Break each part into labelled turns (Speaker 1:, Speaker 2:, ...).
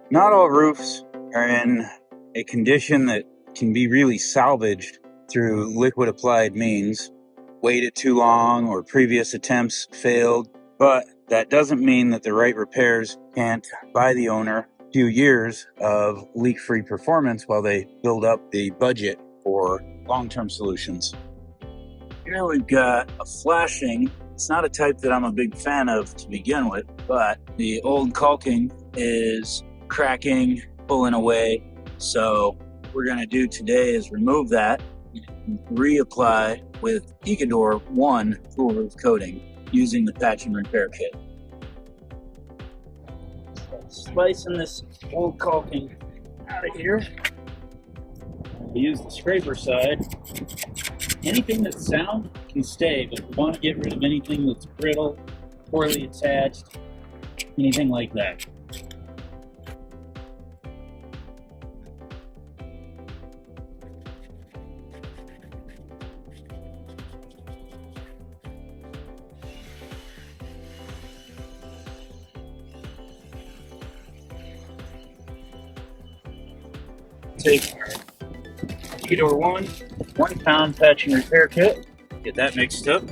Speaker 1: Not all roofs are in a condition that can be really salvaged through liquid applied means. Waited too long or previous attempts failed, but that doesn't mean that the right repairs can't buy the owner a few years of leak-free performance while they build up the budget for long-term solutions. Here we've got a flashing. It's not a type that I'm a big fan of to begin with, but the old caulking is cracking, pulling away. So what we're going to do today is remove that and reapply with Ecodur1 full roof coating using the patch and repair kit. Slicing this old caulking out of here. We use the scraper side. Anything that's sound can stay, but we want to get rid of anything that's brittle, poorly attached, anything like that. Take our Ecodur1 1-pound patch and repair kit, get that mixed up.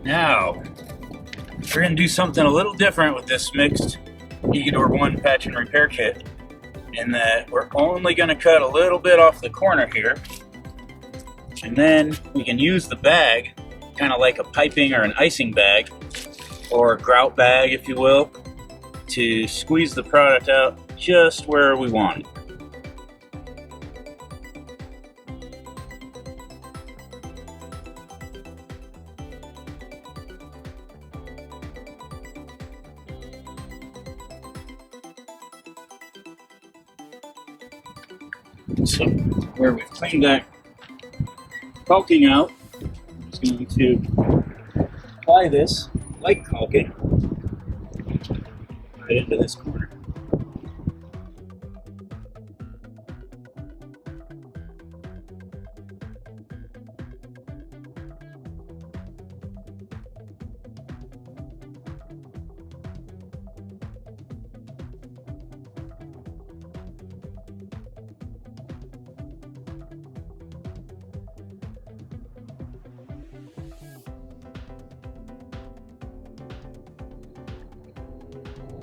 Speaker 1: Now, we're going to do something a little different with this mixed Ecodur1 patch and repair kit, in that we're only going to cut a little bit off the corner here, and then we can use the bag kind of like a piping or an icing bag or grout bag, if you will, to squeeze the product out just where we want it. So, where we've cleaned that caulking out, I'm just going to apply this like caulking right into this corner.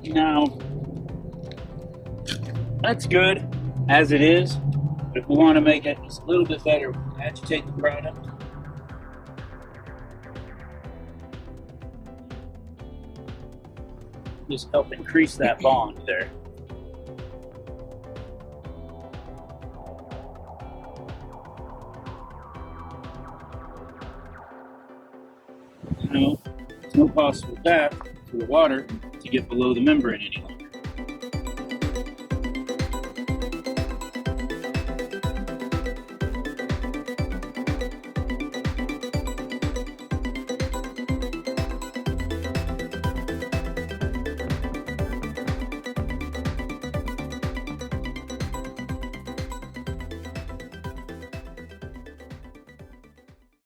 Speaker 1: Now, that's good as it is, but if we want to make it just a little bit better, we'll agitate the product. Just help increase that bond there. Now, there's no possible path for the water to get below the membrane any longer.